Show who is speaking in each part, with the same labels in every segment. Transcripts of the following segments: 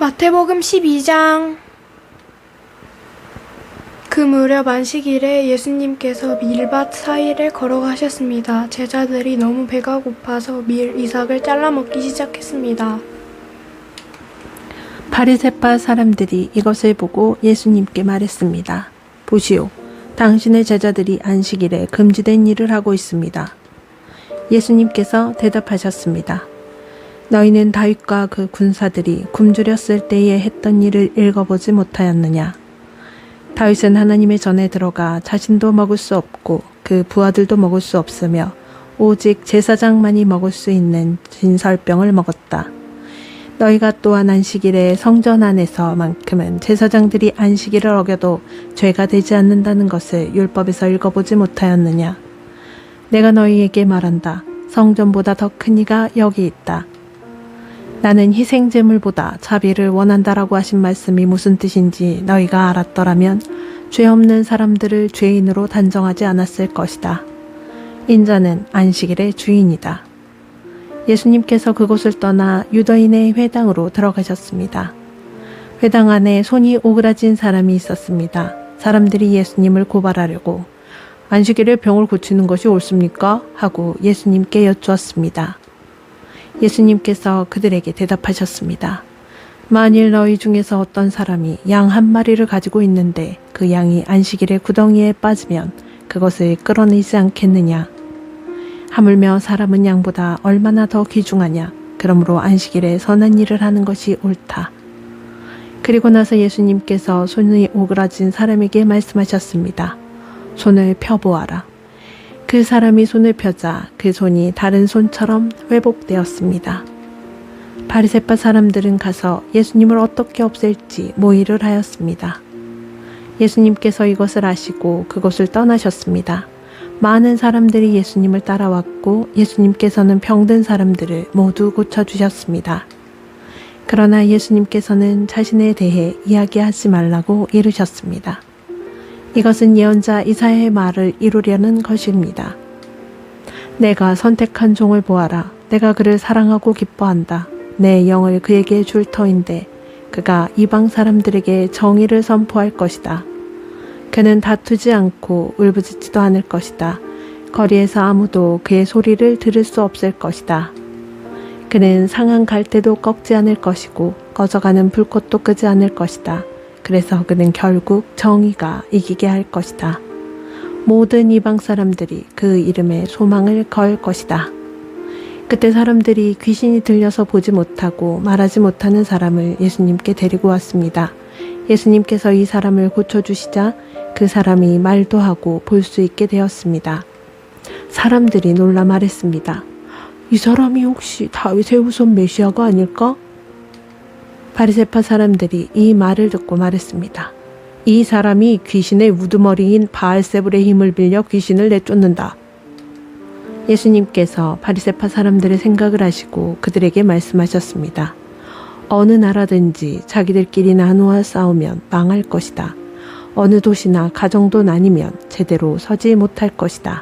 Speaker 1: 마태복음 12장. 그 무렵 안식일에 예수님께서 밀밭 사이를 걸어가셨습니다. 제자들이 너무 배가 고파서 밀 이삭을 잘라 먹기 시작했습니다.
Speaker 2: 바리새파 사람들이 이것을 보고 예수님께 말했습니다. 보시오, 당신의 제자들이 안식일에 금지된 일을 하고 있습니다. 예수님께서 대답하셨습니다. 너희는 다윗과 그 군사들이 굶주렸을 때에 했던 일을 읽어보지 못하였느냐? 다윗은 하나님의 전에 들어가 자신도 먹을 수 없고 그 부하들도 먹을 수 없으며 오직 제사장만이 먹을 수 있는 진설병을 먹었다. 너희가 또한 안식일에 성전 안에서만큼은 제사장들이 안식일을 어겨도 죄가 되지 않는다는 것을 율법에서 읽어보지 못하였느냐? 내가 너희에게 말한다. 성전보다 더 큰 이가 여기 있다. 나는 희생제물보다 자비를 원한다라고 하신 말씀이 무슨 뜻인지 너희가 알았더라면 죄 없는 사람들을 죄인으로 단정하지 않았을 것이다. 인자는 안식일의 주인이다. 예수님께서 그곳을 떠나 유대인의 회당으로 들어가셨습니다. 회당 안에 손이 오그라진 사람이 있었습니다. 사람들이 예수님을 고발하려고 안식일에 병을 고치는 것이 옳습니까? 하고 예수님께 여쭈었습니다. 예수님께서 그들에게 대답하셨습니다. 만일 너희 중에서 어떤 사람이 양 한 마리를 가지고 있는데 그 양이 안식일에 구덩이에 빠지면 그것을 끌어내지 않겠느냐? 하물며 사람은 양보다 얼마나 더 귀중하냐? 그러므로 안식일에 선한 일을 하는 것이 옳다. 그리고 나서 예수님께서 손이 오그라진 사람에게 말씀하셨습니다. 손을 펴보아라. 그 사람이 손을 펴자 그 손이 다른 손처럼 회복되었습니다. 바리새파 사람들은 가서 예수님을 어떻게 없앨지 모의를 하였습니다. 예수님께서 이것을 아시고 그곳을 떠나셨습니다. 많은 사람들이 예수님을 따라왔고 예수님께서는 병든 사람들을 모두 고쳐주셨습니다. 그러나 예수님께서는 자신에 대해 이야기하지 말라고 이르셨습니다. 이것은 예언자 이사야의 말을 이루려는 것입니다. 내가 선택한 종을 보아라. 내가 그를 사랑하고 기뻐한다. 내 영을 그에게 줄 터인데 그가 이방 사람들에게 정의를 선포할 것이다. 그는 다투지 않고 울부짖지도 않을 것이다. 거리에서 아무도 그의 소리를 들을 수 없을 것이다. 그는 상한 갈대도 꺾지 않을 것이고 꺼져가는 불꽃도 끄지 않을 것이다. 그래서 그는 결국 정의가 이기게 할 것이다. 모든 이방 사람들이 그 이름에 소망을 걸 것이다. 그때 사람들이 귀신이 들려서 보지 못하고 말하지 못하는 사람을 예수님께 데리고 왔습니다. 예수님께서 이 사람을 고쳐주시자 그 사람이 말도 하고 볼 수 있게 되었습니다. 사람들이 놀라 말했습니다. 이 사람이 혹시 다윗의 후손 메시아가 아닐까? 바리새파 사람들이 이 말을 듣고 말했습니다. 이 사람이 귀신의 우두머리인 바알세불의 힘을 빌려 귀신을 내쫓는다. 예수님께서 바리새파 사람들의 생각을 아시고 그들에게 말씀하셨습니다. 어느 나라든지 자기들끼리 나누어 싸우면 망할 것이다. 어느 도시나 가정도 나뉘면 제대로 서지 못할 것이다.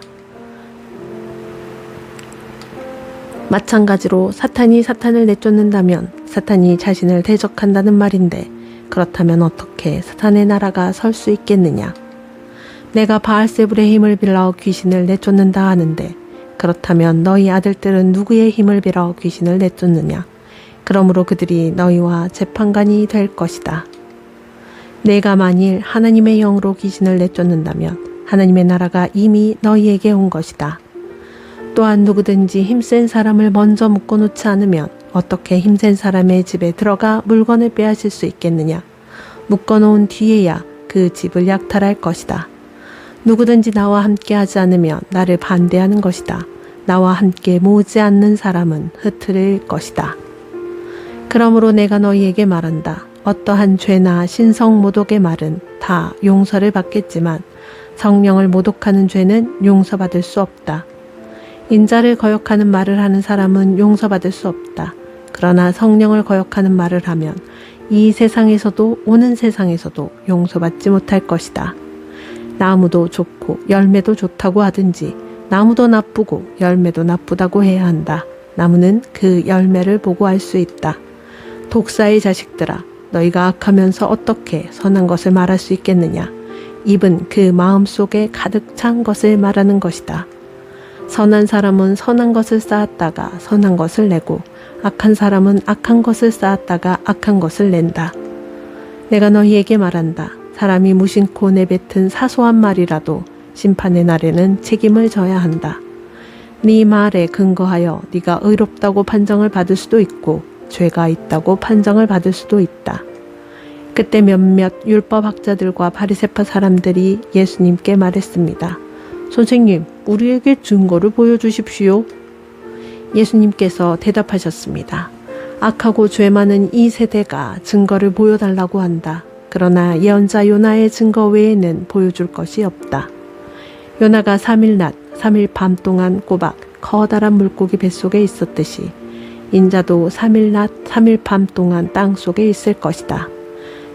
Speaker 2: 마찬가지로 사탄이 사탄을 내쫓는다면 사탄이 자신을 대적한다는 말인데 그렇다면 어떻게 사탄의 나라가 설 수 있겠느냐? 내가 바알세불의 힘을 빌어 귀신을 내쫓는다 하는데 그렇다면 너희 아들들은 누구의 힘을 빌어 귀신을 내쫓느냐? 그러므로 그들이 너희와 재판관이 될 것이다. 내가 만일 하나님의 영으로 귀신을 내쫓는다면 하나님의 나라가 이미 너희에게 온 것이다. 또한 누구든지 힘센 사람을 먼저 묶어놓지 않으면 어떻게 힘센 사람의 집에 들어가 물건을 빼앗을 수 있겠느냐? 묶어놓은 뒤에야 그 집을 약탈할 것이다. 누구든지 나와 함께 하지 않으면 나를 반대하는 것이다. 나와 함께 모으지 않는 사람은 흩트릴 것이다. 그러므로 내가 너희에게 말한다. 어떠한 죄나 신성 모독의 말은 다 용서를 받겠지만 성령을 모독하는 죄는 용서받을 수 없다. 인자를 거역하는 말을 하는 사람은 용서받을 수 없다. 그러나 성령을 거역하는 말을 하면 이 세상에서도 오는 세상에서도 용서받지 못할 것이다. 나무도 좋고 열매도 좋다고 하든지 나무도 나쁘고 열매도 나쁘다고 해야 한다. 나무는 그 열매를 보고 알 수 있다. 독사의 자식들아, 너희가 악하면서 어떻게 선한 것을 말할 수 있겠느냐? 입은 그 마음 속에 가득 찬 것을 말하는 것이다. 선한 사람은 선한 것을 쌓았다가 선한 것을 내고 악한 사람은 악한 것을 쌓았다가 악한 것을 낸다. 내가 너희에게 말한다. 사람이 무심코 내뱉은 사소한 말이라도 심판의 날에는 책임을 져야 한다. 네 말에 근거하여 네가 의롭다고 판정을 받을 수도 있고 죄가 있다고 판정을 받을 수도 있다. 그때 몇몇 율법학자들과 바리새파 사람들이 예수님께 말했습니다. 선생님, 우리에게 증거를 보여주십시오. 예수님께서 대답하셨습니다. 악하고 죄 많은 이 세대가 증거를 보여달라고 한다. 그러나 예언자 요나의 증거 외에는 보여줄 것이 없다. 요나가 3일 낮, 3일 밤 동안 꼬박 커다란 물고기 뱃속에 있었듯이 인자도 3일 낮, 3일 밤 동안 땅 속에 있을 것이다.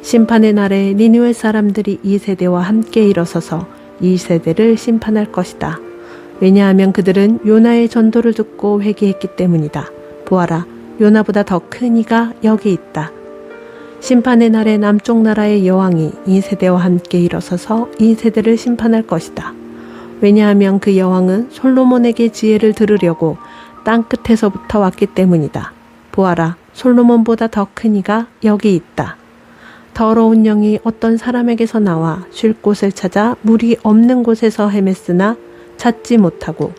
Speaker 2: 심판의 날에 니느웨 사람들이 이 세대와 함께 일어서서 이 세대를 심판할 것이다. 왜냐하면 그들은 요나의 전도를 듣고 회개했기 때문이다. 보아라, 요나보다 더 큰 이가 여기 있다. 심판의 날에 남쪽 나라의 여왕이 이 세대와 함께 일어서서 이 세대를 심판할 것이다. 왜냐하면 그 여왕은 솔로몬에게 지혜를 들으려고 땅 끝에서부터 왔기 때문이다. 보아라, 솔로몬보다 더 큰 이가 여기 있다. 더러운 영이 어떤 사람에게서 나와 쉴 곳을 찾아 물이 없는 곳에서 헤맸으나 찾지 못하고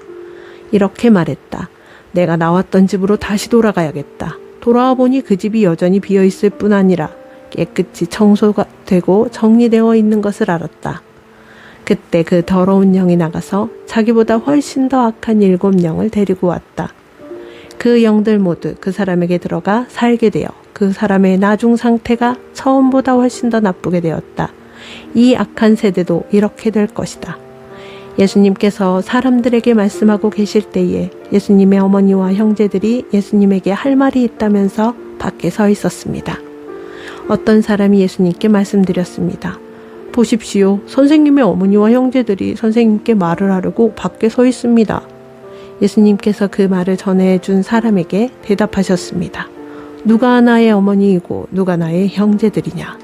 Speaker 2: 이렇게 말했다. 내가 나왔던 집으로 다시 돌아가야겠다. 돌아와 보니 그 집이 여전히 비어있을 뿐 아니라 깨끗이 청소가 되고 정리되어 있는 것을 알았다. 그때 그 더러운 영이 나가서 자기보다 훨씬 더 악한 7영을 데리고 왔다. 그 영들 모두 그 사람에게 들어가 살게 되어 그 사람의 나중 상태가 처음보다 훨씬 더 나쁘게 되었다. 이 악한 세대도 이렇게 될 것이다. 예수님께서 사람들에게 말씀하고 계실 때에 예수님의 어머니와 형제들이 예수님에게 할 말이 있다면서 밖에 서 있었습니다. 어떤 사람이 예수님께 말씀드렸습니다. 보십시오. 선생님의 어머니와 형제들이 선생님께 말을 하려고 밖에 서 있습니다. 예수님께서 그 말을 전해준 사람에게 대답하셨습니다. 누가 나의 어머니이고 누가 나의 형제들이냐.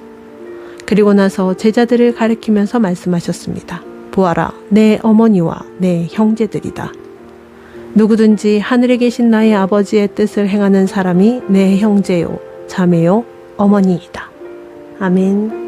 Speaker 2: 그리고 나서 제자들을 가리키면서 말씀하셨습니다. 보아라, 내 어머니와 내 형제들이다. 누구든지 하늘에 계신 나의 아버지의 뜻을 행하는 사람이 내 형제요, 자매요, 어머니이다. 아멘.